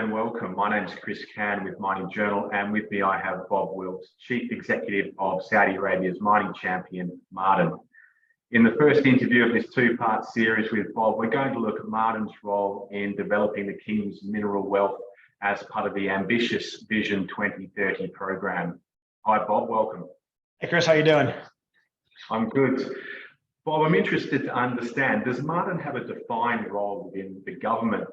and welcome. My name is Chris Cann with Mining Journal, and with me I have Bob Wilt, Chief Executive of Saudi Arabia's mining champion, Ma'aden. In the first interview of this two-part series with Bob, we're going to look at Ma'aden's role in developing the kingdom's mineral wealth as part of the ambitious Vision 2030 program. Hi, Bob, welcome. Hey, Chris, how you doing? I'm good. Bob, I'm interested to understand, does Ma'aden have a defined role within the government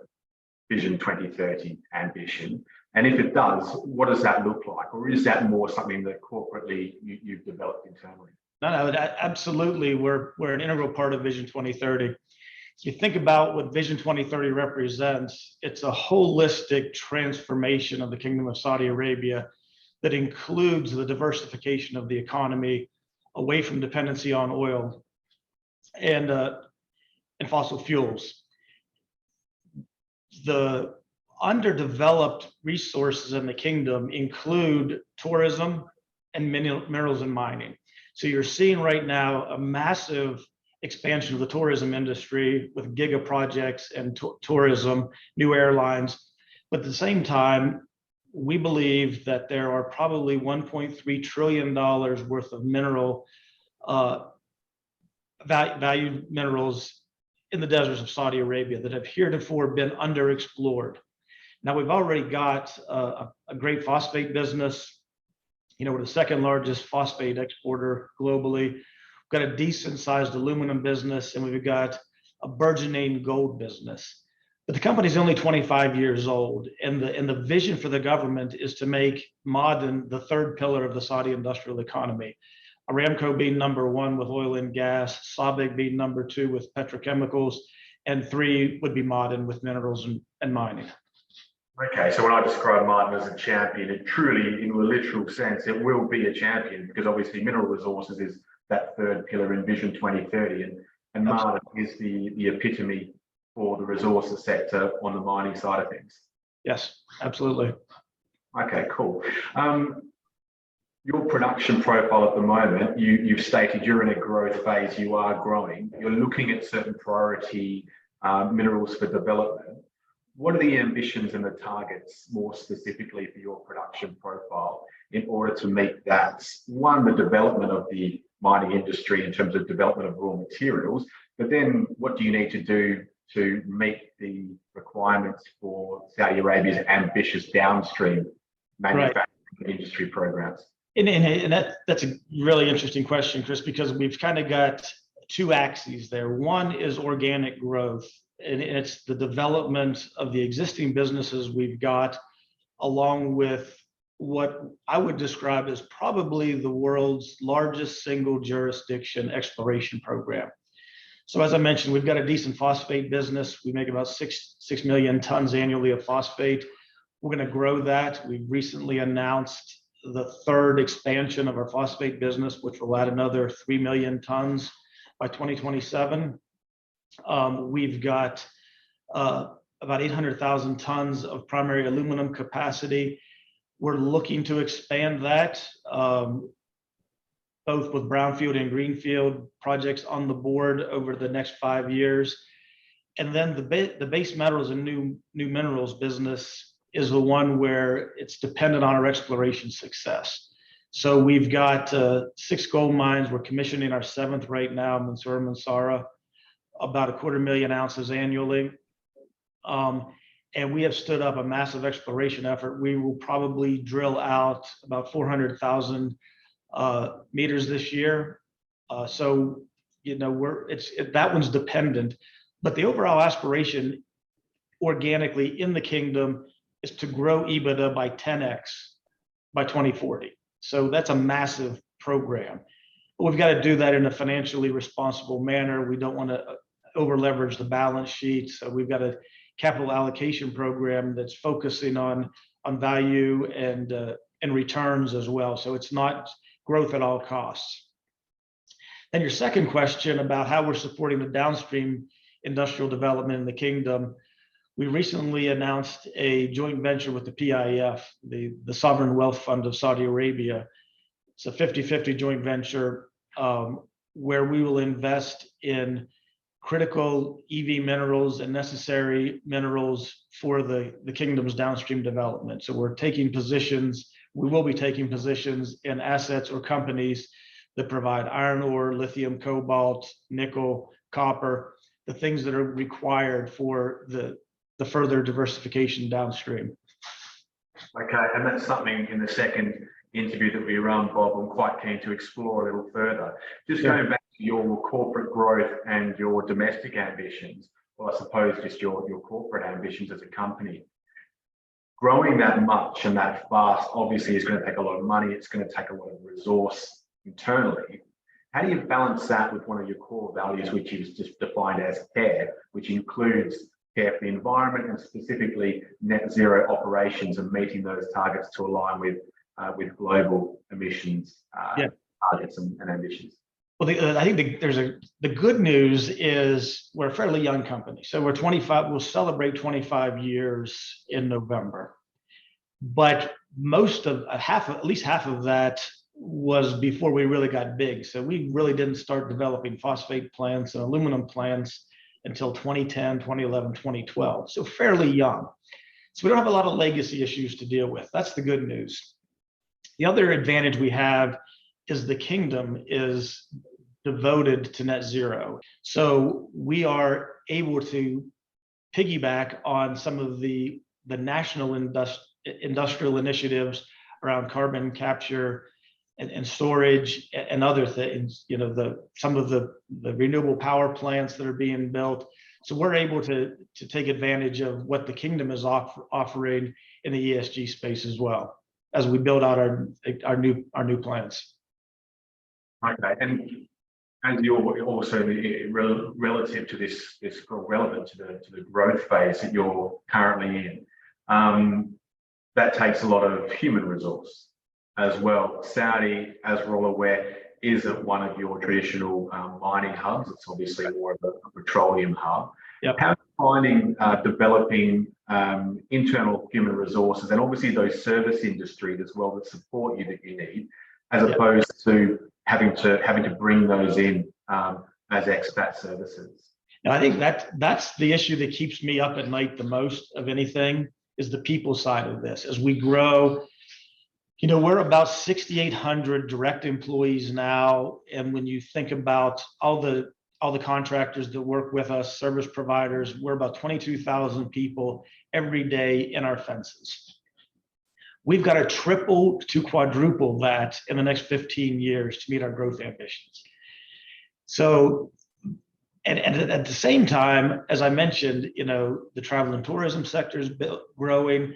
Vision 2030 ambition? And if it does, what does that look like? Or is that more something that corporately you've developed internally? No, absolutely. We're an integral part of Vision 2030. If you think about what Vision 2030 represents, it's a holistic transformation of the Kingdom of Saudi Arabia that includes the diversification of the economy away from dependency on oil and fossil fuels. The underdeveloped resources in the kingdom include tourism and minerals and mining. So you're seeing right now a massive expansion of the tourism industry with giga projects and tourism, new airlines. But at the same time, we believe that there are probably $1.3 trillion worth of mineral valued minerals in the deserts of Saudi Arabia that have heretofore been underexplored. Now we've already got a great phosphate business. You know, we're the second largest phosphate exporter globally. We've got a decent sized aluminum business, and we've got a burgeoning gold business. But the company's only 25 years old, and the vision for the government is to make Ma'aden the third pillar of the Saudi industrial economy. Aramco being number one with oil and gas, SABIC being number two with petrochemicals, and three would be Ma'aden with minerals and mining. Okay, so when I describe Ma'aden as a champion, it truly, in a literal sense, it will be a champion, because obviously mineral resources is that third pillar in Vision 2030, and Ma'aden is the epitome for the resources sector on the mining side of things. Yes, absolutely. Okay, cool. Your production profile at the moment, you've stated you're in a growth phase, you are growing, you're looking at certain priority minerals for development. What are the ambitions and the targets more specifically for your production profile in order to meet that? One, the development of the mining industry in terms of development of raw materials, but then what do you need to do to meet the requirements for Saudi Arabia's ambitious downstream manufacturing industry programs? And that's a really interesting question, Chris, because we've kind of got two axes there. One is organic growth, and it's the development of the existing businesses we've got, along with what I would describe as probably the world's largest single jurisdiction exploration program. So as I mentioned, we've got a decent phosphate business. We make about 6 million tons annually of phosphate. We're going to grow that. We've recently announced the third expansion of our phosphate business, which will add another 3 million tons by 2027. We've got about 800,000 tons of primary aluminum capacity. We're looking to expand that, both with brownfield and greenfield projects on the board over the next 5 years. And then the base metals and new minerals business is the one where it's dependent on our exploration success. So we've got 6 gold mines. We're commissioning our 7th right now, Mansourah Mansara, about 250,000 ounces annually. And we have stood up a massive exploration effort. We will probably drill out about 400,000 meters this year. So, you know, that one's dependent, but the overall aspiration organically in the kingdom is to grow EBITDA by 10x by 2040. So that's a massive program. But we've got to do that in a financially responsible manner. We don't want to over leverage the balance sheet. So we've got a capital allocation program that's focusing on value and returns as well. So it's not growth at all costs. Then your second question about how we're supporting the downstream industrial development in the kingdom. We recently announced a joint venture with the PIF, the Sovereign Wealth Fund of Saudi Arabia. It's a 50-50 joint venture where we will invest in critical EV minerals and necessary minerals for the kingdom's downstream development. So we're taking positions, we will be taking positions in assets or companies that provide iron ore, lithium, cobalt, nickel, copper, the things that are required for the further diversification downstream. Okay, and that's something in the second interview that we run, Bob, I'm quite keen to explore a little further. Just going back to your corporate growth and your domestic ambitions, well, I suppose just your corporate ambitions as a company. Growing that much and that fast obviously is going to take a lot of money. It's going to take a lot of resource internally. How do you balance that with one of your core values, which is just defined as care, which includes care for the environment and specifically net zero operations and meeting those targets to align with global emissions targets and ambitions? Well, I think the good news is we're a fairly young company. So we're 25, we'll celebrate 25 years in November. But at least half of that was before we really got big. So we really didn't start developing phosphate plants and aluminum plants until 2010, 2011, 2012. So fairly young. So we don't have a lot of legacy issues to deal with. That's the good news. The other advantage we have is the kingdom is devoted to net zero. So we are able to piggyback on some of the national industrial initiatives around carbon capture and storage and other things, you know, some of the renewable power plants that are being built. So we're able to take advantage of what the kingdom is offering in the ESG space as well as we build out our new plants. Okay, and you're also relative to this relevant to the growth phase that you're currently in, that takes a lot of human resource as well. Saudi, as we're all aware, isn't one of your traditional mining hubs. It's obviously more of a petroleum hub. Yep. How are you finding developing internal human resources and obviously those service industries as well that support you that you need, as opposed to having to bring those in as expat services? And I think that's the issue that keeps me up at night the most of anything, is the people side of this. As we grow, you know, we're about 6,800 direct employees now. And when you think about all the contractors that work with us, service providers, we're about 22,000 people every day in our fences. We've got to triple to quadruple that in the next 15 years to meet our growth ambitions. So, and at the same time, as I mentioned, you know, the travel and tourism sector is growing.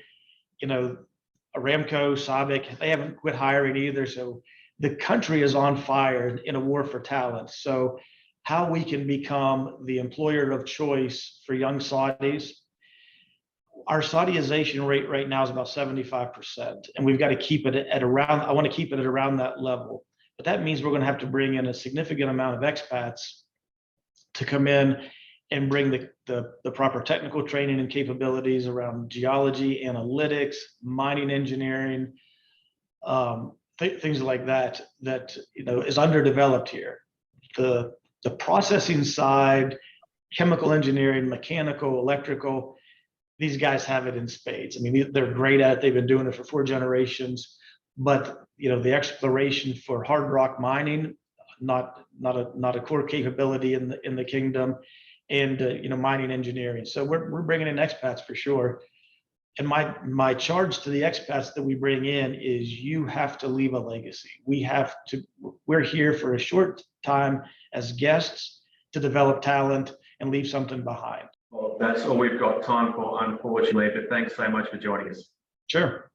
You know, Aramco, SABIC, they haven't quit hiring either. So the country is on fire in a war for talent. So how we can become the employer of choice for young Saudis. Our Saudiization rate right now is about 75%, and we've got to keep it at around, I want to keep it at around that level. But that means we're going to have to bring in a significant amount of expats to come in and bring the proper technical training and capabilities around geology, analytics, mining engineering, things like that, you know, is underdeveloped here. The processing side, chemical engineering, mechanical, electrical, these guys have it in spades. I mean, they're great at it. They've been doing it for 4 generations. But you know, the exploration for hard rock mining, not a core capability in the kingdom, and you know, mining engineering. So we're bringing in expats for sure. And my charge to the expats that we bring in is, you have to leave a legacy. We're here for a short time as guests to develop talent and leave something behind. Well, that's all we've got time for, unfortunately, but thanks so much for joining us. Sure.